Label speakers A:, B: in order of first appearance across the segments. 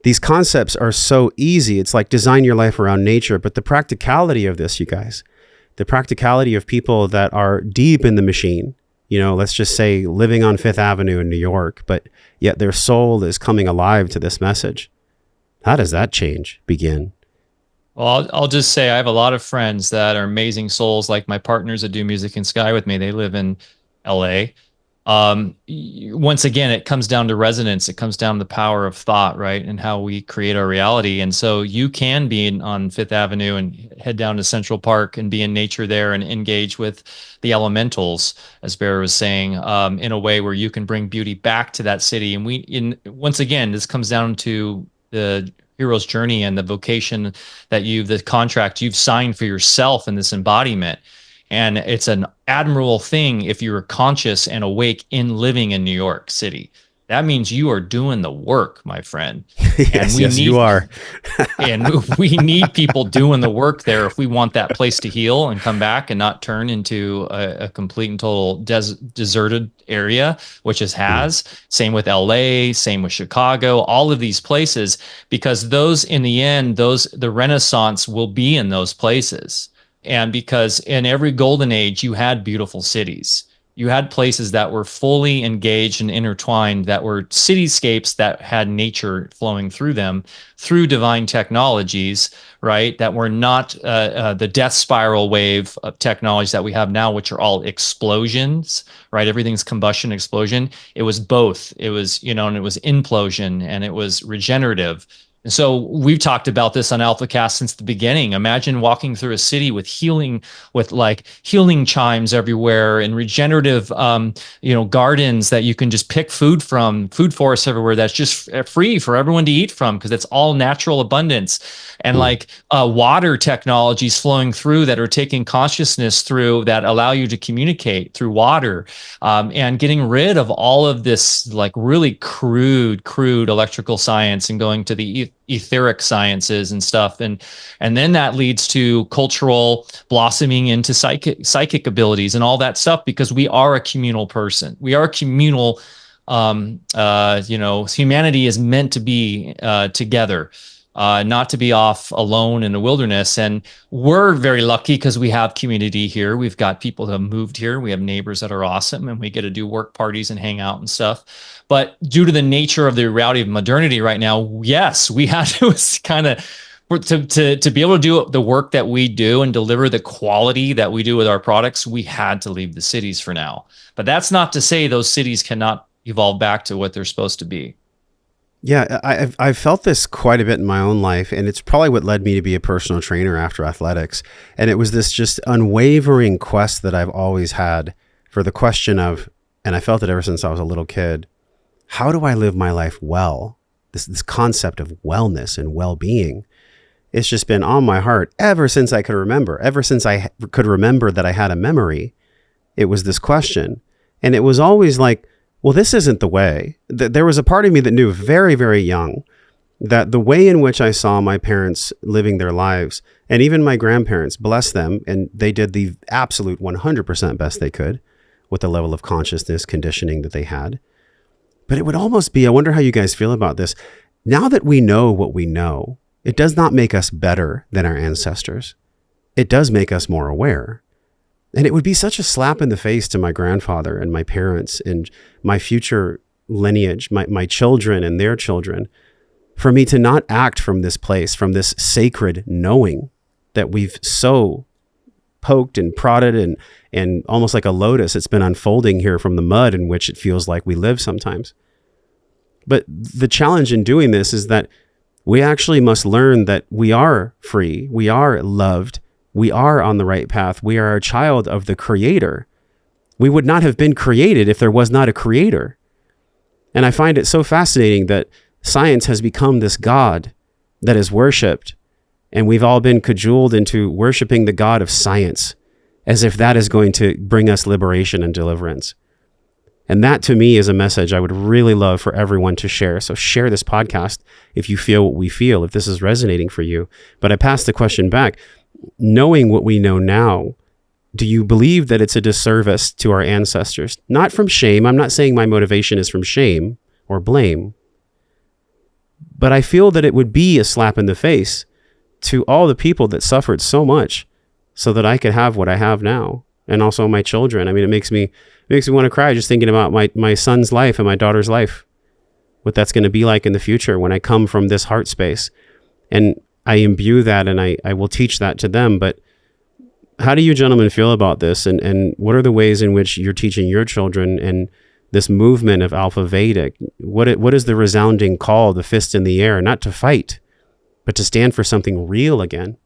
A: these concepts are so easy. It's like design your life around nature. But the practicality of this, you guys, the practicality of people that are deep in the machine, let's just say living on Fifth Avenue in New York, but yet their soul is coming alive to this message. How does that change begin?
B: Well, I'll just say I have a lot of friends that are amazing souls, like my partners that do Music in Sky with me. They live in LA. Once again, it comes down to resonance. It comes down to the power of thought, right? And how we create our reality. And so you can be on Fifth Avenue and head down to Central Park and be in nature there and engage with the elementals, as Bear was saying, in a way where you can bring beauty back to that city. And once again, this comes down to the hero's journey and the vocation that the contract you've signed for yourself in this embodiment. And it's an admirable thing if you're conscious and awake in living in New York City. That means you are doing the work, my friend.
A: Yes, you are.
B: And we need people doing the work there if we want that place to heal and come back and not turn into a complete and total deserted area, which it has. Same with LA, same with Chicago, all of these places, because those, in the end, the Renaissance will be in those places. And because in every golden age, you had beautiful cities. You had places that were fully engaged and intertwined, that were cityscapes that had nature flowing through them through divine technologies, right? That were not the death spiral wave of technologies that we have now, which are all explosions, right? Everything's combustion, explosion. It was both. It was, and it was implosion and it was regenerative. And so we've talked about this on AlphaCast since the beginning. Imagine walking through a city with healing chimes everywhere and regenerative, gardens that you can just pick food from, food forests everywhere that's just free for everyone to eat from because it's all natural abundance. And water technologies flowing through that are taking consciousness through that allow you to communicate through water, and getting rid of all of this really crude electrical science and going to the etheric sciences and stuff, and then that leads to cultural blossoming into psychic abilities and all that stuff, because we are a communal person. We are communal. Humanity is meant to be together, not to be off alone in the wilderness. And we're very lucky because we have community here. We've got people that have moved here. We have neighbors that are awesome, and we get to do work parties and hang out and stuff. But due to the nature of the reality of modernity right now, yes, we had to to be able to do the work that we do and deliver the quality that we do with our products, we had to leave the cities for now. But that's not to say those cities cannot evolve back to what they're supposed to be.
A: Yeah, I've felt this quite a bit in my own life, and it's probably what led me to be a personal trainer after athletics. And it was this just unwavering quest that I've always had for the question of, and I felt it ever since I was a little kid, how do I live my life well? This concept of wellness and well-being, it's just been on my heart ever since I could remember. Ever since I could remember that I had a memory, it was this question. And it was always like, well, this isn't the way. There was a part of me that knew very, very young that the way in which I saw my parents living their lives, and even my grandparents, bless them, and they did the absolute 100% best they could with the level of consciousness conditioning that they had. But it would almost be, I wonder how you guys feel about this. Now that we know what we know, it does not make us better than our ancestors. It does make us more aware. And it would be such a slap in the face to my grandfather and my parents and my future lineage, my children and their children, for me to not act from this place, from this sacred knowing that we've so poked and prodded and almost like a lotus, it's been unfolding here from the mud in which it feels like we live sometimes. But the challenge in doing this is that we actually must learn that we are free, we are loved, we are on the right path, we are a child of the Creator. We would not have been created if there was not a Creator. And I find it so fascinating that science has become this God that is worshipped, and we've all been cajoled into worshiping the God of science as if that is going to bring us liberation and deliverance. And that to me is a message I would really love for everyone to share. So share this podcast if you feel what we feel, if this is resonating for you. But I pass the question back. Knowing what we know now, do you believe that it's a disservice to our ancestors? Not from shame. I'm not saying my motivation is from shame or blame. But I feel that it would be a slap in the face to all the people that suffered so much so that I could have what I have now, and also my children. I mean, it makes me want to cry just thinking about my son's life and my daughter's life, what that's going to be like in the future when I come from this heart space. And I imbue that, and I will teach that to them. But how do you gentlemen feel about this? And what are the ways in which you're teaching your children and this movement of Alpha Vedic? What is the resounding call, the fist in the air, not to fight, but to stand for something real again?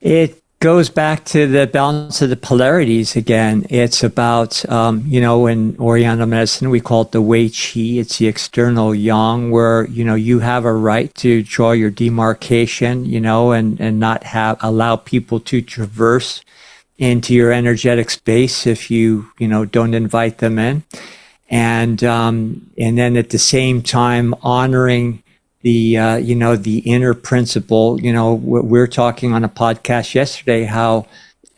C: It goes back to the balance of the polarities again. It's about, in Oriental medicine, we call it the Wei Qi. It's the external yang, where, you have a right to draw your demarcation, and not allow people to traverse into your energetic space if you, don't invite them in. And then at the same time, honoring the inner principle. We're talking on a podcast yesterday how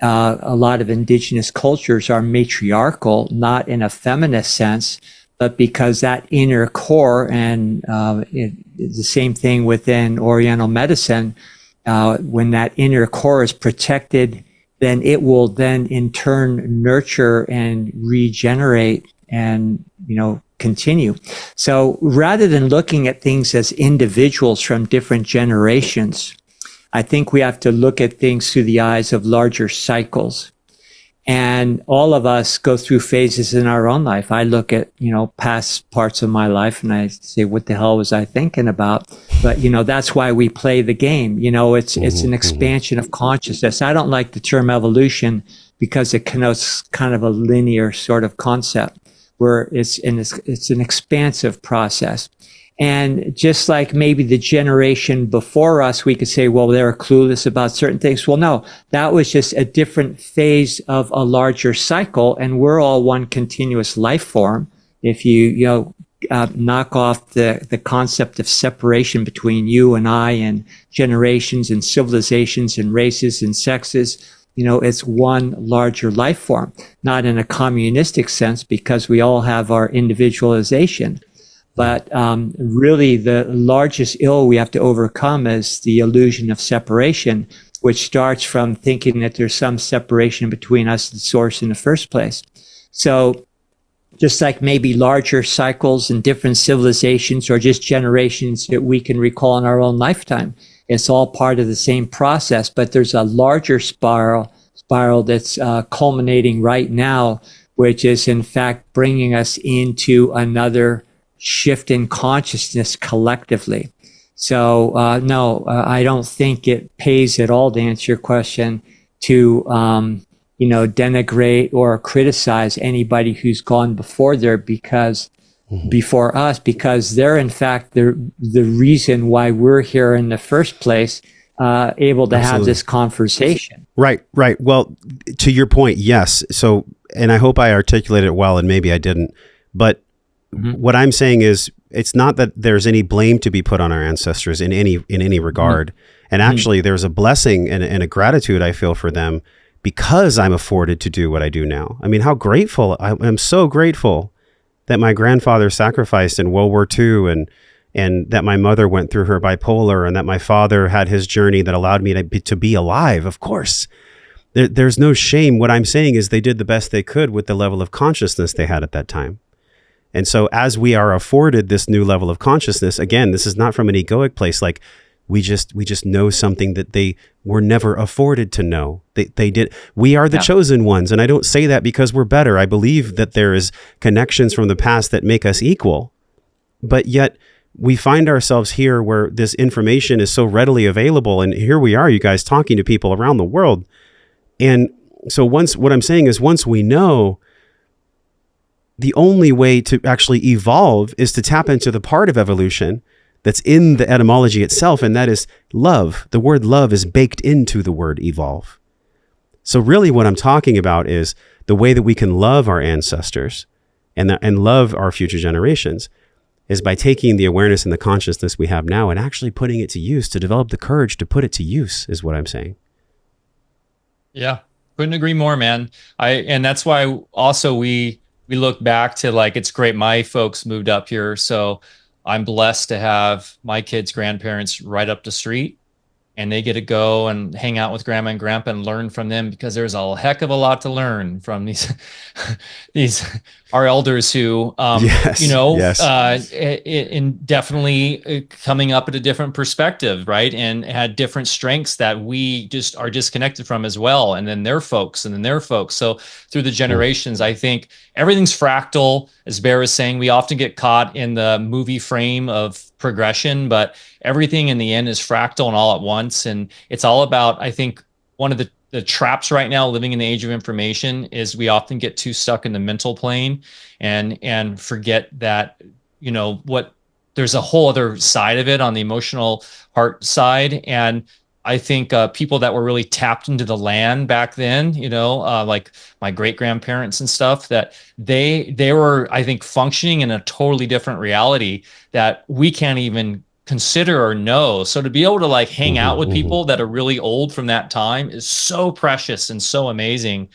C: a lot of indigenous cultures are matriarchal, not in a feminist sense, but because that inner core, and the same thing within Oriental medicine, when that inner core is protected, then it will then in turn nurture and regenerate and, continue. So rather than looking at things as individuals from different generations, I think we have to look at things through the eyes of larger cycles. And all of us go through phases in our own life. I look at, past parts of my life and I say, what the hell was I thinking about? But, that's why we play the game. It's an expansion of consciousness. I don't like the term evolution because it connotes kind of a linear sort of concept, where it's an expansive process. And just like maybe the generation before us, we could say, well, they were clueless about certain things. Well, no, that was just a different phase of a larger cycle, and we're all one continuous life form. If you knock off the concept of separation between you and I and generations and civilizations and races and sexes, it's one larger life form, not in a communistic sense because we all have our individualization. But really the largest ill we have to overcome is the illusion of separation, which starts from thinking that there's some separation between us and source in the first place. So just like maybe larger cycles and different civilizations or just generations that we can recall in our own lifetime, it's all part of the same process, but there's a larger spiral that's culminating right now, which is in fact bringing us into another shift in consciousness collectively. So no, I don't think it pays at all, to answer your question, to denigrate or criticize anybody who's gone before there before us, because they're in fact the reason why we're here in the first place, able to have this conversation.
A: Right. Well, to your point, yes. So, and I hope I articulated it well, and maybe I didn't, but what I'm saying is it's not that there's any blame to be put on our ancestors in any regard. And actually there's a blessing and a gratitude I feel for them because I'm afforded to do what I do now. I mean, how grateful I am, so grateful that my grandfather sacrificed in World War II and that my mother went through her bipolar and that my father had his journey that allowed me to be alive. Of course, there's no shame. What I'm saying is they did the best they could with the level of consciousness they had at that time. And so as we are afforded this new level of consciousness, again, this is not from an egoic place. Like we just know something that they were never afforded to know. They did. We are the chosen ones. And I don't say that because we're better. I believe that there is connections from the past that make us equal, but yet we find ourselves here where this information is so readily available. And here we are, you guys, talking to people around the world. And so what I'm saying is once we know, the only way to actually evolve is to tap into the part of evolution that's in the etymology itself, and that is love. The word love is baked into the word evolve. So really what I'm talking about is the way that we can love our ancestors and love our future generations is by taking the awareness and the consciousness we have now and actually putting it to use, to develop the courage to put it to use, is what I'm saying.
B: Yeah, couldn't agree more, man. And that's why also we look back to, like, it's great my folks moved up here, so I'm blessed to have my kids' grandparents right up the street, and they get to go and hang out with grandma and grandpa and learn from them, because there's a heck of a lot to learn from these these our elders who
A: Yes, yes.
B: in definitely coming up at a different perspective, right, and had different strengths that we just are disconnected from as well, and then their folks and then their folks. So through the generations, I think everything's fractal. As Bear is saying, we often get caught in the movie frame of progression, but everything in the end is fractal and all at once. And it's all about, I think, one of the traps right now living in the age of information is we often get too stuck in the mental plane and forget that, what there's a whole other side of it on the emotional heart side. And I think people that were really tapped into the land back then, like my great grandparents and stuff, that they were, I think, functioning in a totally different reality that we can't even consider or know. So to be able to like hang out with people that are really old from that time is so precious and so amazing.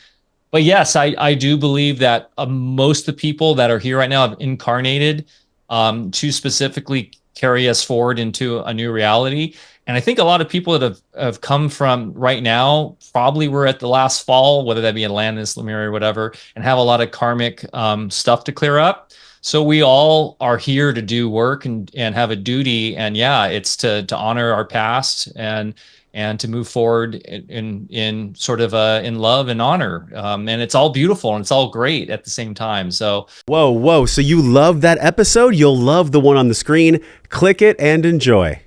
B: But yes, I do believe that most of the people that are here right now have incarnated to specifically carry us forward into a new reality. And I think a lot of people that have come from right now probably were at the last fall, whether that be Atlantis, Lemuria, or whatever, and have a lot of karmic stuff to clear up. So we all are here to do work and have a duty. And yeah, it's to honor our past and to move forward in sort of in love and honor. And it's all beautiful and it's all great at the same time. So
A: Whoa. So you love that episode? You'll love the one on the screen. Click it and enjoy.